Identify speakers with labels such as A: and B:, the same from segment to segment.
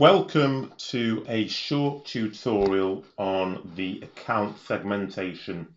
A: Welcome to a short tutorial on the account segmentation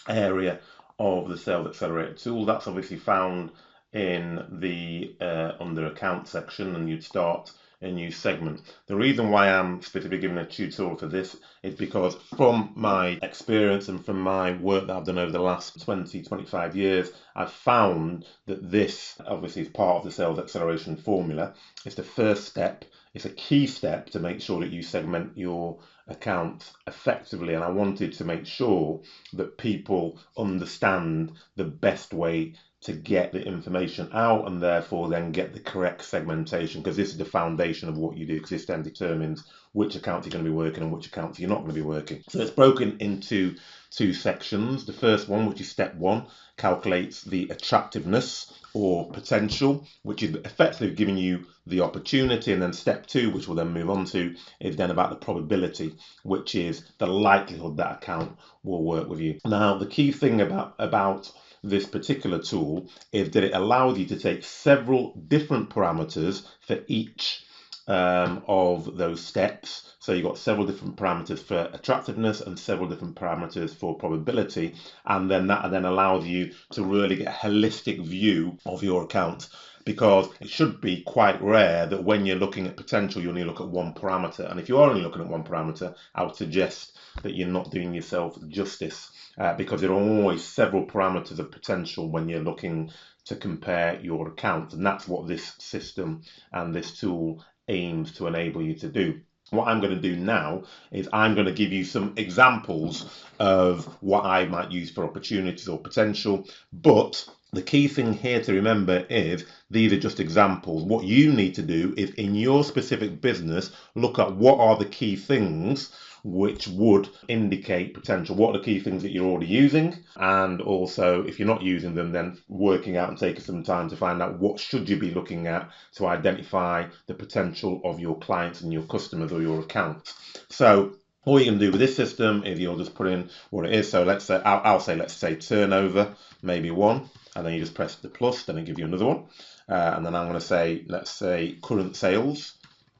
A: area of the Sales Accelerator tool. That's obviously found in the under account section, and you'd start a new segment. The reason why I'm specifically giving a tutorial for this is because from my experience and from my work that I've done over the last 20-25 years, I've found that this obviously is part of the sales acceleration formula. It's the first step. It's a key step to make sure that you segment your accounts effectively, and I wanted to make sure that people understand the best way to get the information out and therefore then get the correct segmentation, because this is the foundation of what you do, because this then determines which accounts you're going to be working and which accounts you're not going to be working. So it's broken into two sections. The first one, which is step one, calculates the attractiveness or potential, which is effectively giving you the opportunity. And then step two, which we'll then move on to, is then about the probability, which is the likelihood that account will work with you. Now, the key thing about this particular tool is that it allows you to take several different parameters for each of those steps. So you've got several different parameters for attractiveness and several different parameters for probability, and then that then allows you to really get a holistic view of your account, because it should be quite rare that when you're looking at potential you only look at one parameter. And if you are only looking at one parameter, I would suggest that you're not doing yourself justice, because there are always several parameters of potential when you're looking to compare your account, and that's what this system and this tool aims to enable you to do. What I'm going to do now is I'm going to give you some examples of what I might use for opportunities or potential, but the key thing here to remember is these are just examples. What you need to do is, in your specific business, look at what are the key things which would indicate potential. What are the key things that you're already using? And also, if you're not using them, then working out and taking some time to find out what should you be looking at to identify the potential of your clients and your customers or your accounts. So all you can do with this system is you'll just put in what it is. So let's say, let's say turnover, maybe 1, and then you just press the plus, then it gives you another one. And then I'm going to say, let's say current sales.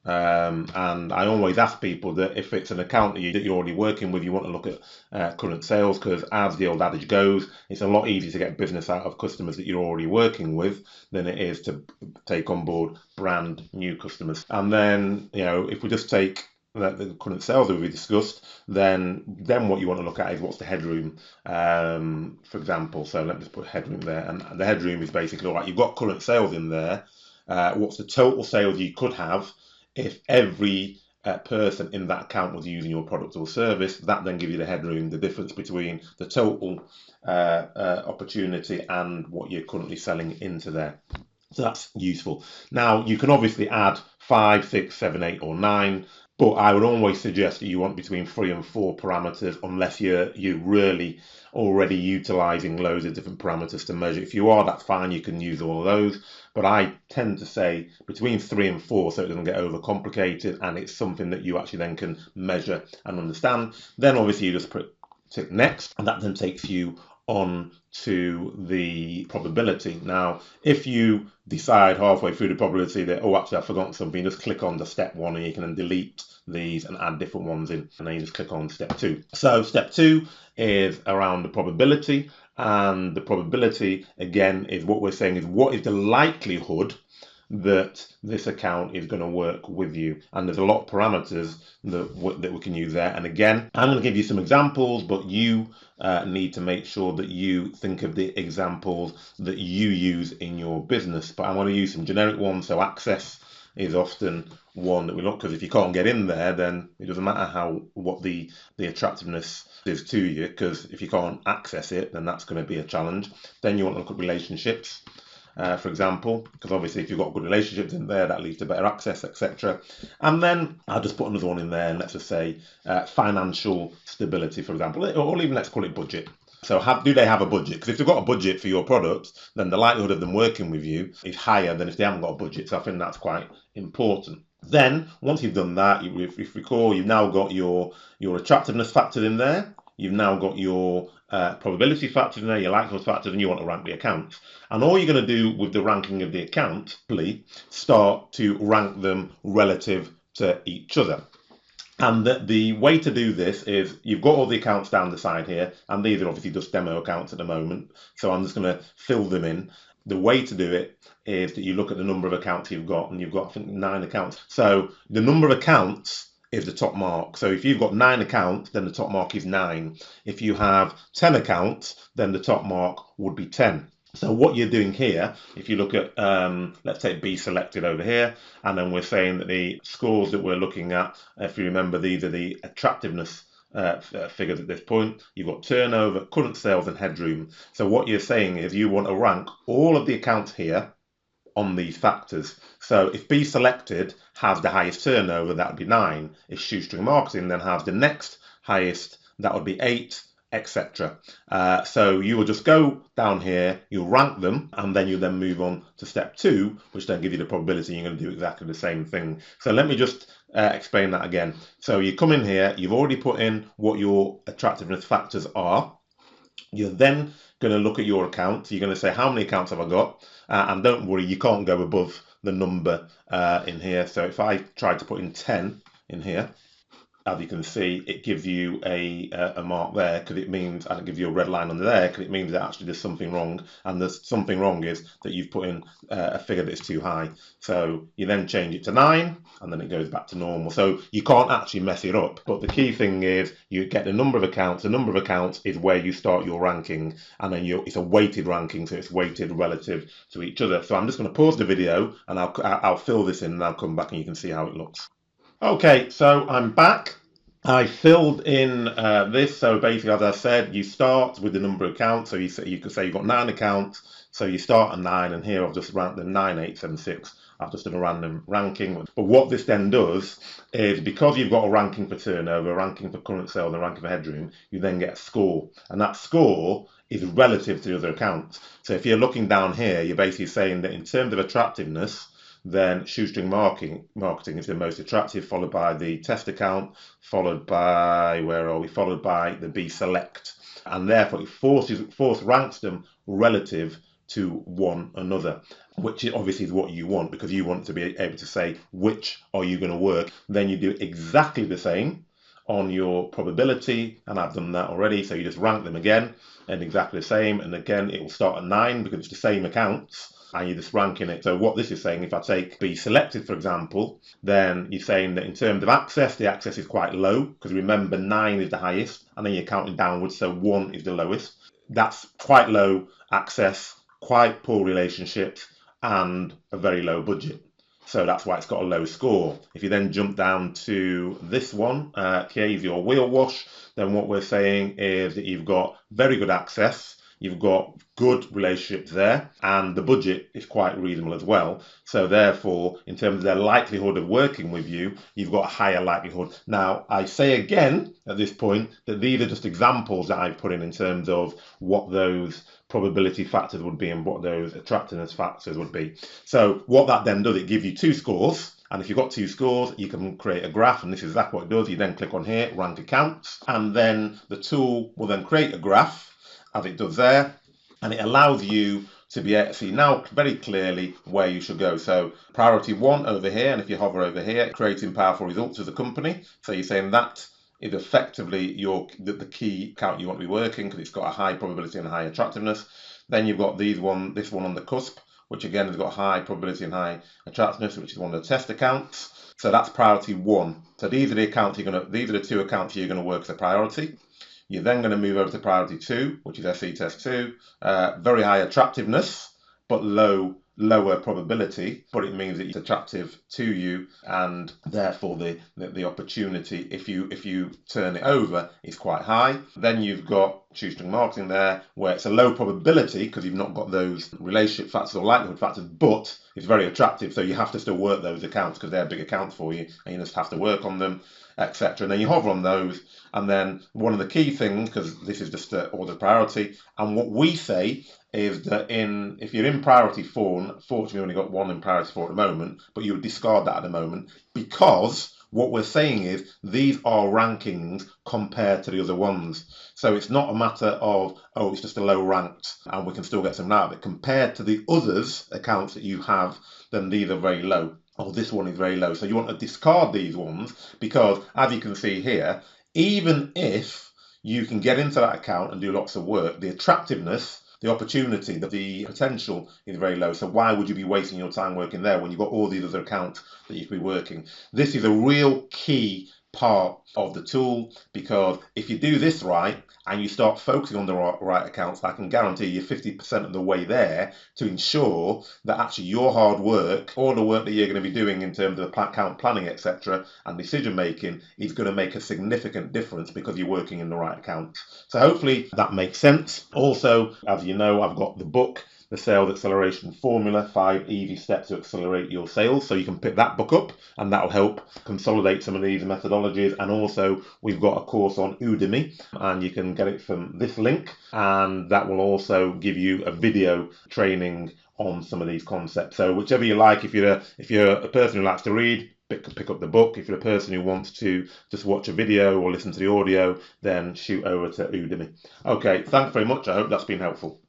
A: And I always ask people that if it's an account that you're already working with, you want to look at current sales, because as the old adage goes, it's a lot easier to get business out of customers that you're already working with than it is to take on board brand new customers. And then, if we just take the current sales that we discussed, then what you want to look at is what's the headroom, for example. So let me just put headroom there, and the headroom is basically, all right, you've got current sales in there. What's the total sales you could have if every person in that account was using your product or service? That then gives you the headroom, the difference between the total opportunity and what you're currently selling into there. So that's useful. Now, you can obviously add 5, 6, 7, 8, or 9. But I would always suggest that you want between 3 and 4 parameters, unless you're really already utilizing loads of different parameters to measure. If you are, that's fine, you can use all of those. But I tend to say between 3 and 4, so it doesn't get overcomplicated and it's something that you actually then can measure and understand. Then obviously you just tick next, and that then takes you on to the probability. Now, if you decide halfway through the probability that, oh, actually I've forgotten something, just click on the step 1 and you can then delete these and add different ones in, and then you just click on step 2. So step 2 is around the probability, and the probability again is what we're saying is what is the likelihood that this account is going to work with you. And there's a lot of parameters that we can use there. And again, I'm going to give you some examples, but you need to make sure that you think of the examples that you use in your business. But I'm going to use some generic ones. So access is often one that we look, because if you can't get in there, then it doesn't matter what the attractiveness is to you, because if you can't access it, then that's going to be a challenge. Then you want to look at relationships, for example, because obviously if you've got good relationships in there, that leads to better access, etc. And then I'll just put another one in there, and let's just say financial stability, for example, or even let's call it budget. So do they have a budget? Because if they've got a budget for your product, then the likelihood of them working with you is higher than if they haven't got a budget. So I think that's quite important. Then once you've done that, if you recall, you've now got your attractiveness factored in there. You've now got your probability factors in there, your likelihood factors, and you want to rank the accounts. And all you're going to do with the ranking of the account, start to rank them relative to each other. And the way to do this is you've got all the accounts down the side here, and these are obviously just demo accounts at the moment. So I'm just going to fill them in. The way to do it is that you look at the number of accounts you've got, and you've got, I think, 9 accounts. So the number of accounts is the top mark. So if you've got 9 accounts, then the top mark is 9. If you have 10 accounts, then the top mark would be 10. So what you're doing here, if you look at, let's take B selected over here, and then we're saying that the scores that we're looking at, if you remember, these are the attractiveness figures at this point. You've got turnover, current sales, and headroom. So what you're saying is you want to rank all of the accounts here on these factors. So if B selected has the highest turnover, that would be 9. If shoestring marketing then has the next highest, that would be 8, etc. So you will just go down here, you'll rank them, and then you then move on to step 2, which then gives you the probability you're going to do exactly the same thing. So let me just explain that again. So you come in here, you've already put in what your attractiveness factors are. You're then going to look at your account. You're going to say, how many accounts have I got? And don't worry, you can't go above the number in here. So if I try to put in 10 in here, as you can see, it gives you a mark there because it means, and it gives you a red line under there because it means that actually there's something wrong, and there's something wrong is that you've put in a figure that's too high. So you then change it to 9, and then it goes back to normal. So you can't actually mess it up. But the key thing is you get the number of accounts. The number of accounts is where you start your ranking, and then it's a weighted ranking, so it's weighted relative to each other. So I'm just going to pause the video, and I'll fill this in, and I'll come back and you can see how it looks. Okay, so I'm back. I filled in this. So basically, as I said, you start with the number of accounts. So you could say you've got 9 accounts. So you start at 9, and here I've just ranked them 9, 8, 7, 6. I've just done a random ranking. But what this then does is, because you've got a ranking for turnover, a ranking for current sales, and a ranking for headroom, you then get a score. And that score is relative to the other accounts. So if you're looking down here, you're basically saying that in terms of attractiveness, then shoestring marketing is the most attractive, followed by the test account, followed by, where are we? Followed by the B select. And therefore it force ranks them relative to one another, which obviously is what you want, because you want to be able to say which are you going to work. Then you do exactly the same on your probability, and I've done that already. So you just rank them again and exactly the same, and again it will start at 9 because it's the same accounts, and you're just ranking it. So what this is saying, if I take B selected, for example, then you're saying that in terms of access, the access is quite low, because remember 9 is the highest, and then you're counting downwards, so 1 is the lowest. That's quite low access, quite poor relationships, and a very low budget. So that's why it's got a low score. If you then jump down to this one, here's your wheel wash, then what we're saying is that you've got very good access, you've got good relationships there, and the budget is quite reasonable as well. So therefore, in terms of their likelihood of working with you, you've got a higher likelihood. Now, I say again at this point that these are just examples that I've put in terms of what those probability factors would be and what those attractiveness factors would be. So what that then does, it gives you 2 scores. And if you've got 2 scores, you can create a graph, and this is exactly what it does. You then click on here, rank accounts, and then the tool will then create a graph, as it does there, and it allows you to be able to see now very clearly where you should go. So priority 1 over here, and if you hover over here, creating powerful results as a company. So you're saying that is effectively the key account you want to be working, because it's got a high probability and a high attractiveness. Then you've got this one on the cusp, which again has got high probability and high attractiveness, which is one of the test accounts. So that's priority 1. So these are the 2 accounts you're going to work as a priority. You're then going to move over to priority 2, which is SE test 2. Very high attractiveness, but lower probability, but it means that it's attractive to you, and therefore the opportunity, if you turn it over, is quite high. Then you've got shoestring marketing there, where it's a low probability because you've not got those relationship factors or likelihood factors, but it's very attractive, so you have to still work those accounts because they're big accounts for you, and you just have to work on them, etc. And then you hover on those, and then one of the key things, because this is just order priority, and what we say is that if you're in priority 4, unfortunately we've only got 1 in priority 4 at the moment, but you would discard that at the moment, because what we're saying is these are rankings compared to the other ones. So it's not a matter of, oh, it's just a low ranked and we can still get some out of it. Compared to the others accounts that you have, then these are very low. oh, this one is very low. So you want to discard these ones because, as you can see here, even if you can get into that account and do lots of work, the attractiveness, the opportunity, the potential is very low. So why would you be wasting your time working there when you've got all these other accounts that you could be working? This is a real key part of the tool, because if you do this right and you start focusing on the right accounts, I can guarantee you 50% of the way there to ensure that actually your hard work, all the work that you're going to be doing in terms of account planning, etc., and decision making is going to make a significant difference because you're working in the right accounts. So hopefully that makes sense. Also, as you know, I've got the book, The Sales Acceleration Formula, 5 Easy Steps to Accelerate Your Sales. So you can pick that book up and that'll help consolidate some of these methodologies. And also we've got a course on Udemy and you can get it from this link, and that will also give you a video training on some of these concepts. So whichever you like, if you're a person who likes to read, pick up the book. If you're a person who wants to just watch a video or listen to the audio, then shoot over to Udemy. Okay, thanks very much. I hope that's been helpful.